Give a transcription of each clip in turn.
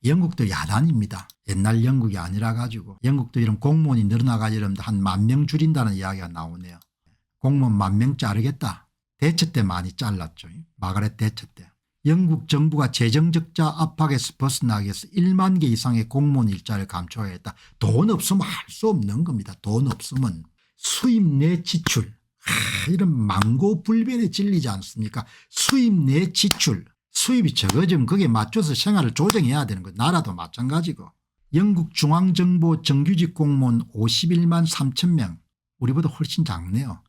영국도 야단입니다. 옛날 영국이 아니라 가지고 영국도 이런 공무원이 늘어나가지고 한 10,000명 줄인다는 이야기가 나오네요. 공무원 10,000명 자르겠다. 대처 때 많이 잘랐죠. 마가렛 대처 때. 영국 정부가 재정적자 압박에서 벗어나기 위해서 1만 개 이상의 공무원 일자리를 감축하겠다. 돈 없으면 할 수 없는 겁니다. 돈 없으면. 수입 내 지출. 이런 망고불변에 질리지 않습니까? 수입 내 지출. 수입이 적어지면 거기에 맞춰서 생활을 조정해야 되는 거예요. 나라도 마찬가지고. 영국 중앙정보 정규직 공무원 51만 3천 명. 우리보다 훨씬 작네요.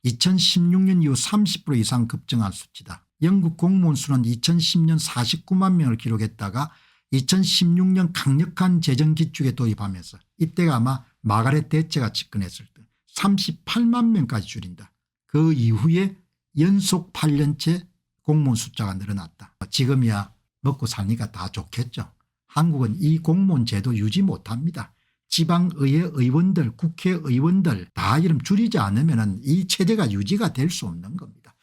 2016년 이후 30% 이상 급증한 수치다. 영국 공무원 수는 2010년 49만 명을 기록했다가 2016년 강력한 재정 기축에 도입하면서 이때가 아마 마가렛 대처가 집권했을 때 38만 명까지 줄인다. 그 이후에 연속 8년째 공무원 숫자가 늘어났다. 지금이야 먹고 사니까 다 좋겠죠. 한국은 이 공무원 제도 유지 못합니다. 지방의회 의원들 국회의원들 다 이름 줄이지 않으면 이 체제가 유지가 될 수 없는 겁니다.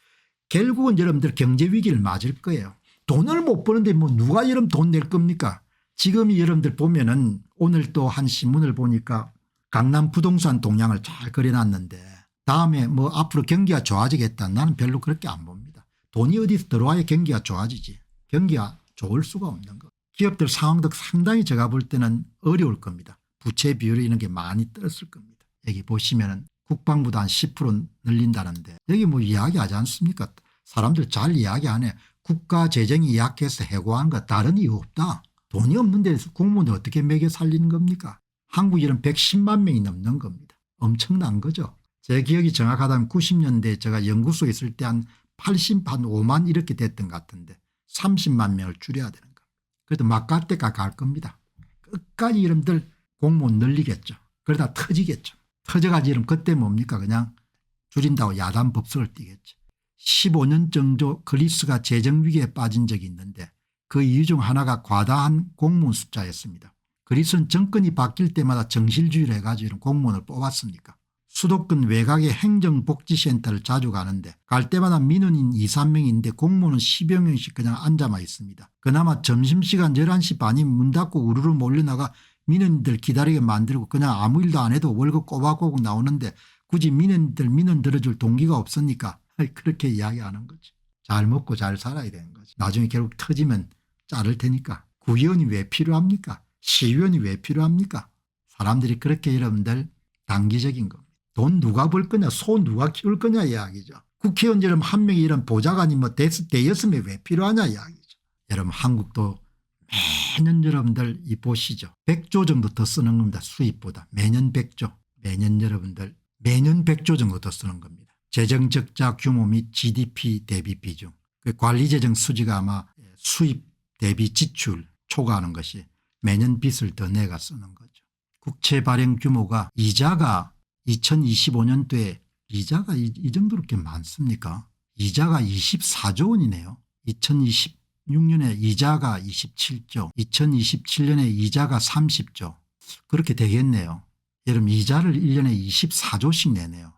결국은 여러분들 경제위기를 맞을 거예요. 돈을 못 버는데 뭐 누가 여러분 돈 낼 겁니까? 지금이 여러분들 보면은 오늘 또 한 신문을 보니까 강남 부동산 동향을 잘 그려놨는데 다음에 뭐 앞으로 경기가 좋아지겠다. 나는 별로 그렇게 안 봅니다. 돈이 어디서 들어와야 경기가 좋아지지. 경기가 좋을 수가 없는 거. 기업들 상황도 상당히 제가 볼 때는 어려울 겁니다. 부채 비율이 이런 게 많이 떨었을 겁니다. 여기 보시면은 국방부도 한 10% 늘린다는데 여기 뭐 이야기하지 않습니까? 사람들 잘 이야기 안 해. 국가 재정이 약해서 해고한 거 다른 이유 없다. 돈이 없는데 공무원을 어떻게 먹여 살리는 겁니까? 한국 이런 110만 명이 넘는 겁니다. 엄청난 거죠. 제 기억이 정확하다면 90년대에 제가 연구소에 있을 때 한 85만 이렇게 됐던 것 같은데 30만 명을 줄여야 되는 겁니다. 그래도 막 갈 때까지 갈 겁니다. 끝까지 이름들 공무원 늘리겠죠. 그러다 터지겠죠. 터져가지고 이름 그때 뭡니까 그냥 줄인다고 야단 법석을 띄겠죠. 15년 정도 그리스가 재정위기에 빠진 적이 있는데 그 이유 중 하나가 과다한 공무원 숫자였습니다. 그리스는 정권이 바뀔 때마다 정실주의를 해가지고 이런 공무원을 뽑았습니까? 수도권 외곽의 행정복지센터를 자주 가는데 갈 때마다 민원인 2, 3명인데 공무원은 10여 명씩 그냥 앉아만 있습니다. 그나마 점심시간 11시 반이면 문 닫고 우르르 몰려나가 민원인들 기다리게 만들고 그냥 아무 일도 안 해도 월급 꼬박꼬박 나오는데 굳이 민원인들 민원 들어줄 동기가 없으니까 그렇게 이야기하는 거지. 잘 먹고 잘 살아야 되는 거지. 나중에 결국 터지면 자를 테니까. 구의원이 왜 필요합니까? 시의원이 왜 필요합니까? 사람들이 그렇게 여러분들 단기적인 겁니다. 돈 누가 벌 거냐 소 누가 키울 거냐 이야기죠. 국회의원 여러분 한 명이 이런 보좌관이 뭐 대여섯 명이 왜 필요하냐 이야기죠. 여러분 한국도 매년 여러분들 이 보시죠. 100조 정도 더 쓰는 겁니다. 수입보다. 매년 100조. 매년 여러분들 매년 100조 정도 더 쓰는 겁니다. 재정적자 규모 및 GDP 대비 비중. 관리재정 수지가 아마 수입 대비 지출 초과하는 것이 매년 빚을 더 내가 쓰는 거죠. 국채 발행 규모가 이자가 2025년도에 이자가 이 정도로 이렇게 많습니까? 이자가 24조 원이네요. 2026년에 이자가 27조 2027년에 이자가 30조 그렇게 되겠네요. 여러분 이자를 1년에 24조씩 내네요.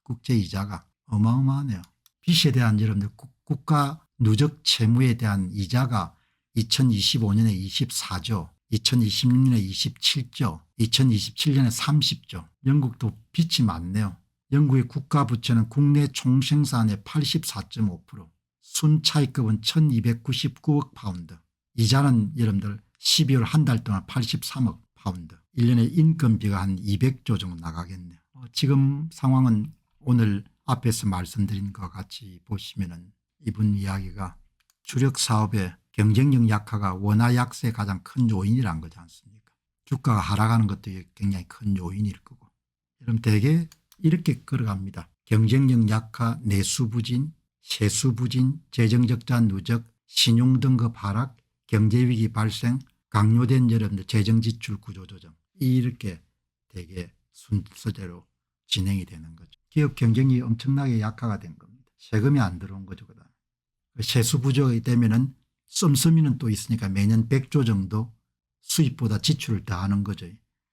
국제이자가 어마어마하네요. 빚에 대한 여러분들 국가 누적 채무에 대한 이자가 2025년에 24조 2026년에 27조 2027년에 30조 영국도 빚이 많네요. 영국의 국가부채는 국내 총생산의 84.5% 순차익급은 1299억 파운드 이자는 여러분들 12월 한 달 동안 83억 파운드 1년에 인건비가 한 200조 정도 나가겠네요. 지금 상황은 오늘 앞에서 말씀드린 것 같이 보시면은 이분 이야기가 주력 사업의 경쟁력 약화가 원화 약세의 가장 큰 요인이란 거지 않습니까? 주가가 하락하는 것도 굉장히 큰 요인일 거고. 여러분 대개 이렇게 걸어갑니다. 경쟁력 약화, 내수 부진, 세수 부진, 재정적자 누적, 신용등급 하락, 경제위기 발생, 강요된 여러분들 재정지출 구조조정 이렇게 대개 순서대로 진행이 되는 거죠. 기업 경쟁이 엄청나게 약화가 된 겁니다. 세금이 안 들어온 거죠. 세수 부족이 되면은 씀씀이는 또 있으니까 매년 100조 정도 수입보다 지출을 더 하는 거죠.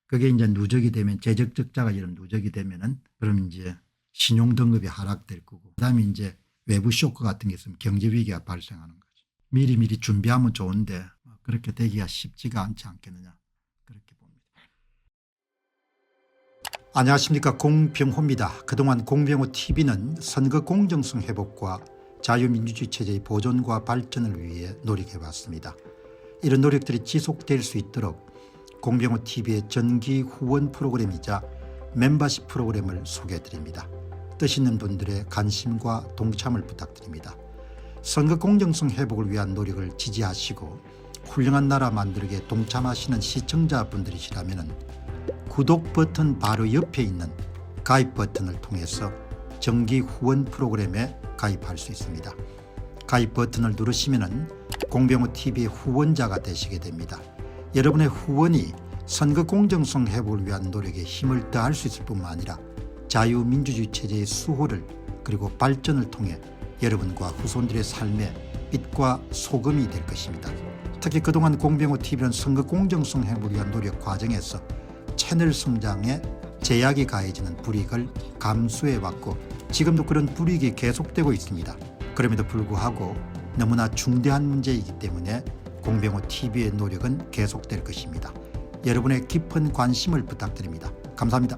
그게 이제 누적이 되면 재정 적자가 이런 누적이 되면은 그럼 이제 신용 등급이 하락될 거고 그다음에 이제 외부 쇼크 같은 게 있으면 경제 위기가 발생하는 거죠. 미리미리 준비하면 좋은데 그렇게 되기가 쉽지가 않지 않겠느냐 그렇게 봅니다. 안녕하십니까, 공병호입니다. 그동안 공병호TV는 선거 공정성 회복과 자유민주주의 체제의 보존과 발전을 위해 노력해왔습니다. 이런 노력들이 지속될 수 있도록 공병호TV의 정기 후원 프로그램이자 멤버십 프로그램을 소개해드립니다. 뜻 있는 분들의 관심과 동참을 부탁드립니다. 선거 공정성 회복을 위한 노력을 지지하시고 훌륭한 나라 만들기에 동참하시는 시청자분들이시라면 구독 버튼 바로 옆에 있는 가입 버튼을 통해서 정기 후원 프로그램에 가입할 수 있습니다. 가입 버튼을 누르시면 공병호TV의 후원자가 되시게 됩니다. 여러분의 후원이 선거 공정성 회복을 위한 노력에 힘을 더할 수 있을 뿐만 아니라 자유민주주의 체제의 수호를 그리고 발전을 통해 여러분과 후손들의 삶에 빛과 소금이 될 것입니다. 특히 그동안 공병호TV는 선거 공정성 회복을 위한 노력 과정에서 채널 성장에 제약이 가해지는 불이익을 감수해왔고 지금도 그런 불이익이 계속되고 있습니다. 그럼에도 불구하고 너무나 중대한 문제이기 때문에 공병호TV의 노력은 계속될 것입니다. 여러분의 깊은 관심을 부탁드립니다. 감사합니다.